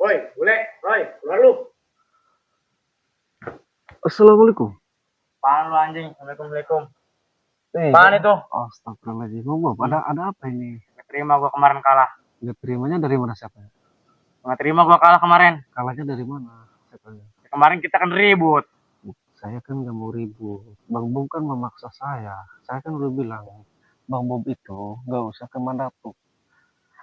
Woi, bule, Roy, keluar lu. Assalamualaikum. Apaan lu anjing? Assalamualaikum. Eh, Apaan itu? Astagfirullahaladzim. Bob, ada apa ini? Gak terima gua kemarin kalah. Gak terimanya dari mana siapa ya? Gak terima gua kalah kemarin. Kalahnya dari mana? Siapanya? Kemarin kita kan ribut. Saya kan gak mau ribut. Bang Bob kan memaksa saya. Saya kan udah bilang, Bang Bob itu gak usah ke Mandatuk.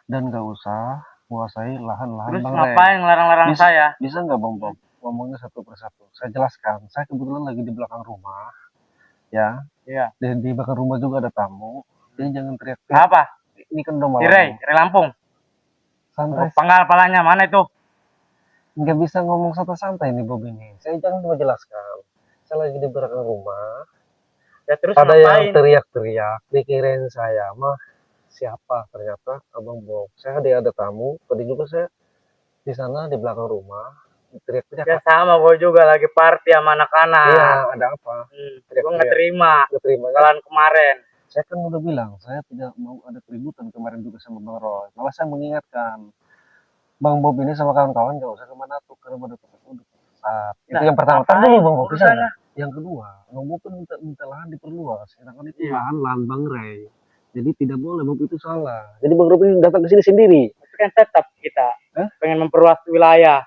Dan gak usah menguasai lahan-lahan Terus Bang Ren. ngapain ngelarang-larang saya? Bisa nggak Bang Bob? Ngomongnya satu persatu. Saya jelaskan. Saya kebetulan lagi di belakang rumah. Ya, Iya. dan di belakang rumah juga ada tamu. Jadi jangan teriak-teriak. Apa? Ini kan udah malam. Ray Lampung. Santai. Penggal palanya mana itu? Nggak bisa ngomong santai-santai nih Bob ini. Saya jangan mau jelaskan. Saya lagi di belakang rumah. Ya terus Ada ngapain? yang teriak-teriak. Dikirain saya mah siapa? Ternyata Abang Bob. Saya ada tamu. Tadi juga saya di sana di belakang rumah. Teriak-teriak. Ya sama, gue juga lagi party sama anak-anak. Iya, ada apa? Gue nggak terima. Nggak terima. Kalian kemarin. Saya kan udah bilang, saya tidak mau ada keributan kemarin juga sama Bang Roy. Malah saya mengingatkan, Bang Bob ini sama kawan-kawan gak usah kemana tuh, karena pada tukar uduk. Itu yang pertama. Tapi Bang Bob bisa nggak? Yang kedua, Bang Bob kan minta lahan diperluas. Sedangkan itu lahan Bang Ray. Jadi tidak boleh, Bob itu salah. Jadi Bang Rob ini datang ke sini sendiri. Tapi kan tetap kita pengen memperluas wilayah.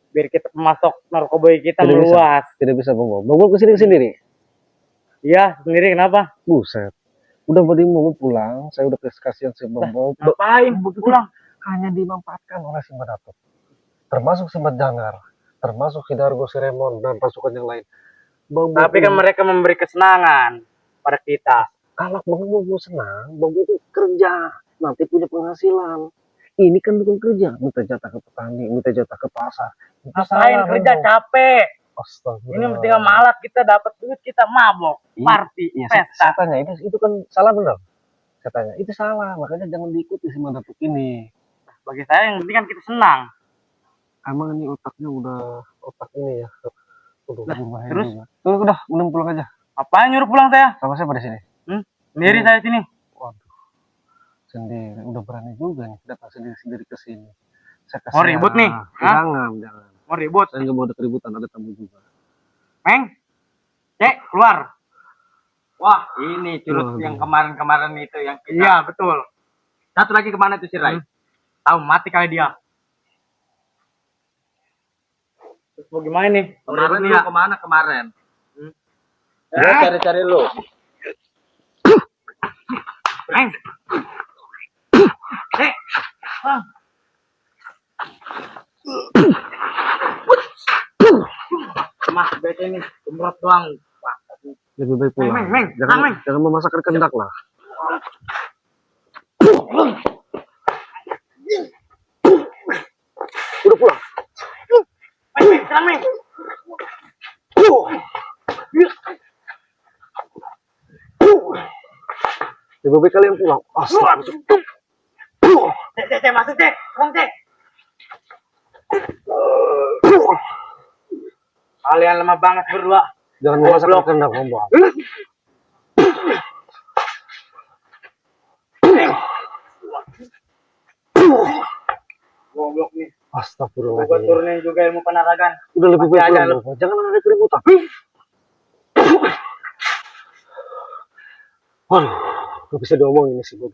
Biar kita pemasok narkoba kita Tidak meluas. Tidak bisa Bang Bob. Bang Bob kesini sendiri. Iya, sendiri kenapa? Buset. Udah mau pulang, saya udah kasihan si Bang Bob. Ngapain pulang? Hanya dimanfaatkan oleh si Madatuk. Termasuk si Janggar, termasuk si Dargo, si Remon, dan pasukan yang lain. Tapi kan mereka memberi kesenangan pada kita. Kalau Bang Bob senang, Bang Bob itu kerja, nanti punya penghasilan. Ini kan bukan kerja, minta jatah ke petani, minta jatah ke pasar. Ngapain kerja capek? Astaga. Ini tinggal malat kita dapat duit kita mabok, party, pesta. Saya tanya itu kan salah benar. Saya tanya itu salah, makanya jangan diikuti si Madatuk ini. Bagi saya yang penting kan kita senang. Emang ini otaknya udah otak ini ya. Terus? Udah, mending pulang aja. Apaan nyuruh pulang saya? Sama siapa di sini? Sendiri saya sini. Waduh. Sendiri, udah berani juga nih datang sendiri ke sini. Mau ribut nih? Jangan. Mau ribut? Saya nggak mau ada keributan, ada tamu juga. Meng, cek keluar. Wah, ini curut yang kemarin itu yang kita. Iya, betul. Satu lagi kemana tuh si Rai? Tahu mati kali dia. Terus mau gimana nih? Kemarin lu kemana kemarin? Dia cari-cari lu. Mah, bete ini umrot doang. Lebih baik pulang. Jangan memasakkan kehendak lah. Udah pulang. Meng. Lebih baik kalian pulang. Astaga. Cek, masuk cek. Pulang cek. Kalian lemah banget berdua. Jangan memasakkan kehendak, Bang. Goblok nih. Astagfirullahaladzim. Gua turunin juga ilmu penaragan. Udah lebih baik pulang. Jangan ada keributan. Waduh, gak bisa diomongin sih Bob.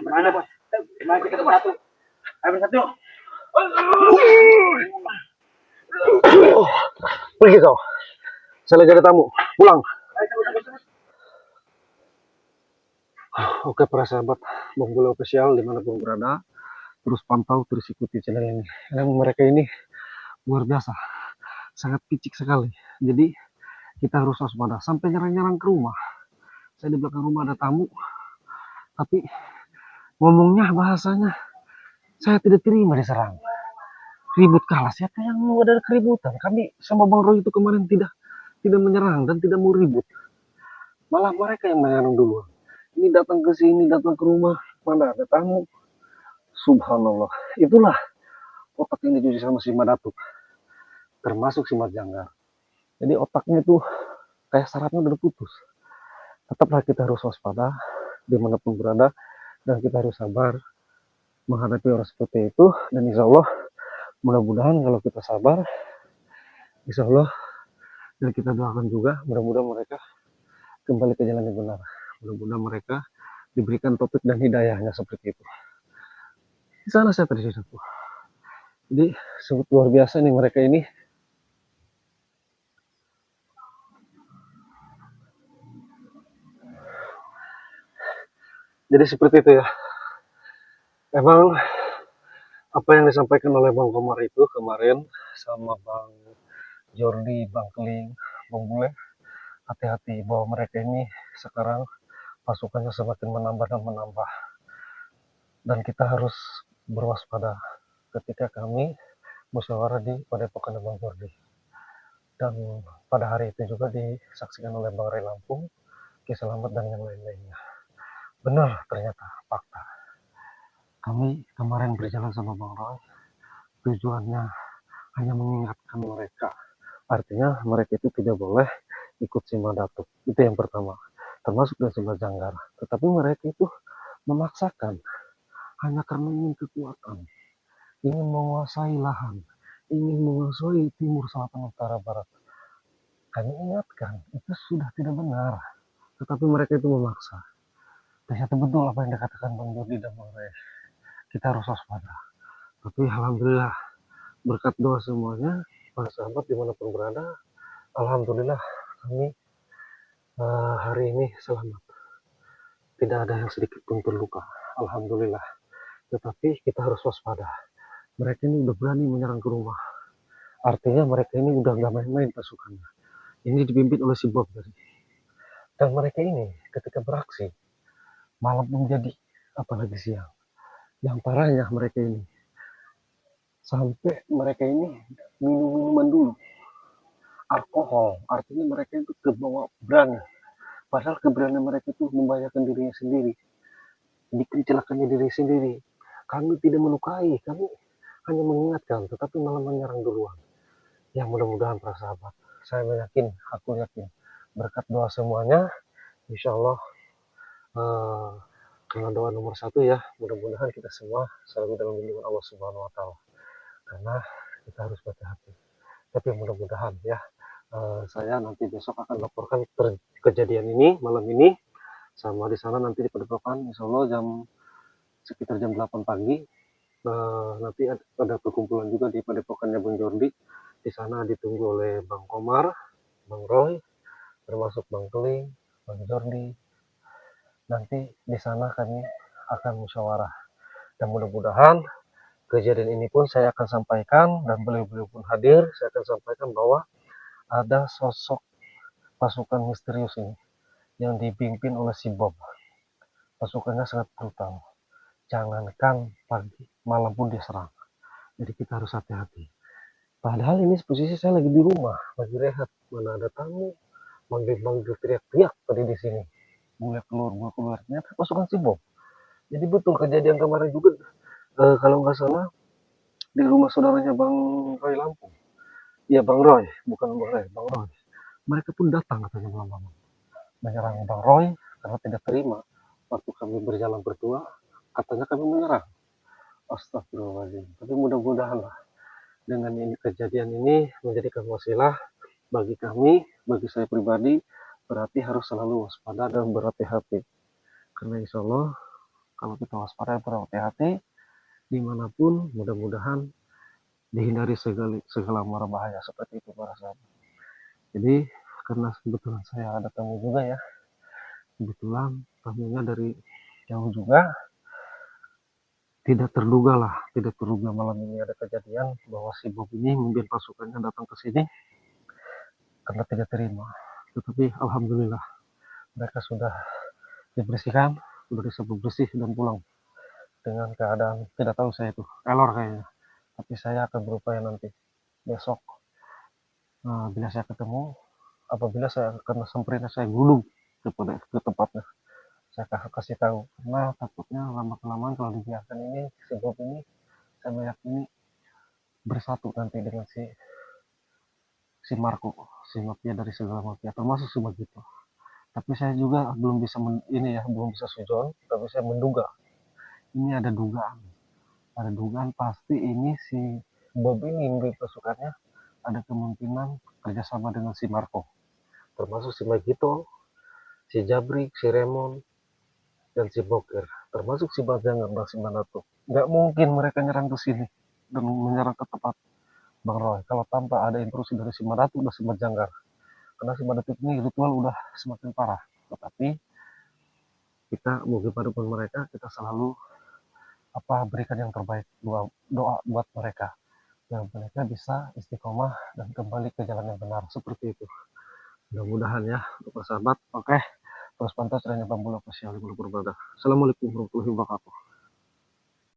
Mana bos? Gimana kita bersatu? Ayo bersatu. Pergi kau. Saya lagi ada tamu. Pulang. Oke para sahabat Bang Bule Official dimanapun berada, terus pantau, terus ikuti channel ini. Karena mereka ini luar biasa, sangat picik sekali. Jadi kita harus waspada sampai nyerang-nyerang ke rumah. Saya di belakang rumah ada tamu, tapi ngomongnya bahasanya saya tidak terima diserang. Ribut kalah, siapa yang mau ada keributan? Kami sama Bang Roy itu kemarin tidak menyerang dan tidak mau ribut. Malah mereka yang menyerang duluan. Ini datang ke sini, datang ke rumah, mana ada tamu. Subhanallah. Itulah otak yang dicuci sama si Madatuk. Termasuk si Janggar. Jadi otaknya itu kayak sarafnya udah putus. Tetaplah kita harus waspada. dimanapun berada, dan kita harus sabar menghadapi orang seperti itu. Dan insya Allah mudah-mudahan kalau kita sabar, insya Allah, dan kita doakan juga mudah-mudahan mereka kembali ke jalan yang benar, mudah-mudahan mereka diberikan topik dan hidayahnya seperti itu. Di sana saya tadi tuh, jadi sangat luar biasa nih mereka ini. Jadi seperti itu ya, emang apa yang disampaikan oleh Bang Komar itu kemarin sama Bang Jordi, Bang Keling, Bang Bule, hati-hati bahwa mereka ini sekarang pasukannya semakin menambah dan menambah, dan kita harus berwaspada ketika kami musyawarah di Padepokan Bang Jordi. Dan pada hari itu juga disaksikan oleh Bang Ray Lampung, Ki Selamat, dan yang lain-lainnya. Benar, ternyata fakta. Kami kemarin berjalan sama Bang Roy, tujuannya hanya mengingatkan mereka. Artinya mereka itu tidak boleh ikut Sima Datuk. Itu yang pertama. Termasuk dan Sima Janggar. Tetapi mereka itu memaksakan hanya karena ingin kekuatan, ingin menguasai lahan, ingin menguasai timur, selatan, utara, barat. Kami ingatkan, itu sudah tidak benar. Tetapi mereka itu memaksa. Ternyata betul apa yang dikatakan Bang Jordi dan Bang Ray. Kita harus waspada. Tapi alhamdulillah, berkat doa semuanya, para sahabat dimanapun berada, alhamdulillah kami hari ini selamat. Tidak ada yang sedikit pun terluka. Alhamdulillah. Tetapi kita harus waspada. Mereka ini udah berani menyerang ke rumah. Artinya mereka ini udah gak main-main pasukannya. Ini dipimpin oleh si Bob tadi. Dan mereka ini ketika beraksi, malam menjadi apalagi siang. Yang parahnya mereka ini, sampai mereka ini minum minuman dulu. Alkohol, artinya mereka itu kebawa berani. Padahal keberanian mereka itu membahayakan dirinya sendiri. Bikin celakanya diri sendiri. Kami tidak melukai, kami hanya mengingatkan, tetapi malah menyerang duluan. Ya mudah-mudahan para sahabat, saya aku yakin, berkat doa semuanya, insya Allah, karena doa nomor satu ya, mudah-mudahan kita semua selalu dalam lindungan Allah Subhanahu Wa Taala. Karena kita harus berhati-hati. Tapi mudah-mudahan ya, saya nanti besok akan laporkan kejadian ini malam ini, sama di sana nanti di Padepokan, insya Allah sekitar jam 8 pagi. Nanti ada perkumpulan juga di Padepokannya Bang Jordi. Di sana ditunggu oleh Bang Komar, Bang Roy, termasuk Bang Keling, Bang Jordi. Nanti di sana kami akan musyawarah. Dan mudah-mudahan kejadian ini pun saya akan sampaikan, dan beliau-beliau pun hadir. Saya akan sampaikan bahwa ada sosok pasukan misterius ini yang dipimpin oleh si Bob. Pasukannya sangat brutal. Jangankan pagi, malam pun diserang. Jadi kita harus hati-hati. Padahal ini posisi saya lagi di rumah, lagi rehat. Mana ada tamu, manggil-manggil teriak-teriak tadi di sini. Mulai keluar. Ternyata pasukan si Bob. Jadi betul kejadian kemarin juga, kalau nggak salah, di rumah saudaranya Bang Roy Lampung. Iya Bang Roy, bukan Bang Roy, Bang Roy. Mereka pun datang katanya malam-malam menyerang Bang Roy karena tidak terima waktu kami berjalan berdua, katanya kami menyerang. Astagfirullahaladzim. Tapi mudah-mudahan lah dengan ini kejadian ini menjadikan wasilah bagi kami, bagi saya pribadi, berarti harus selalu waspada dan berhati-hati. Karena insya Allah kalau kita waspada dan berhati-hati dimanapun, mudah-mudahan dihindari segala mara bahaya seperti itu para sahabat. Jadi karena kebetulan saya ada tamu juga ya, kebetulan tamunya dari jauh juga, tidak terduga malam ini ada kejadian bahwa si Bob ini memimpin pasukannya datang ke sini karena tidak terima. Tetapi alhamdulillah mereka sudah dibersihkan, sudah disebut bersih dan pulang dengan keadaan tidak tahu saya itu elor kayaknya. Tapi saya akan berupaya nanti besok, bila saya ketemu, apabila saya akan samperin, saya gulung ke tempatnya. Saya kasih tahu karena takutnya lama kelamaan kalau dibiarkan ini si Bob ini, saya meyakini bersatu nanti dengan si Marco, si mafia dari segala mafia, termasuk si begitu. Tapi saya juga belum bisa ini ya, belum bisa sujon, tapi saya menduga ini ada dugaan. Ada dugaan pasti ini si Bob ini memberi pasukannya ada kemungkinan kerjasama dengan si Marco, termasuk si Magito, si Jabrik, si Raymond, dan si Boker, termasuk si Bajangan dan si Manato. Nggak mungkin mereka nyerang ke sini dan menyerang ke tempat Bang Roy kalau tanpa ada intrusi dari si Manato dan si Majanggar. Karena si Manato ini ritual udah semakin parah. Tetapi kita mau gimana pun mereka, kita selalu berikan yang terbaik, doa buat mereka yang mereka bisa istiqomah dan kembali ke jalan yang benar seperti itu. Mudah-mudahan ya untuk sahabat. Oke, terus pantau trennya Bambu Official di Bulu Berbeda. Assalamualaikum warahmatullahi wabarakatuh.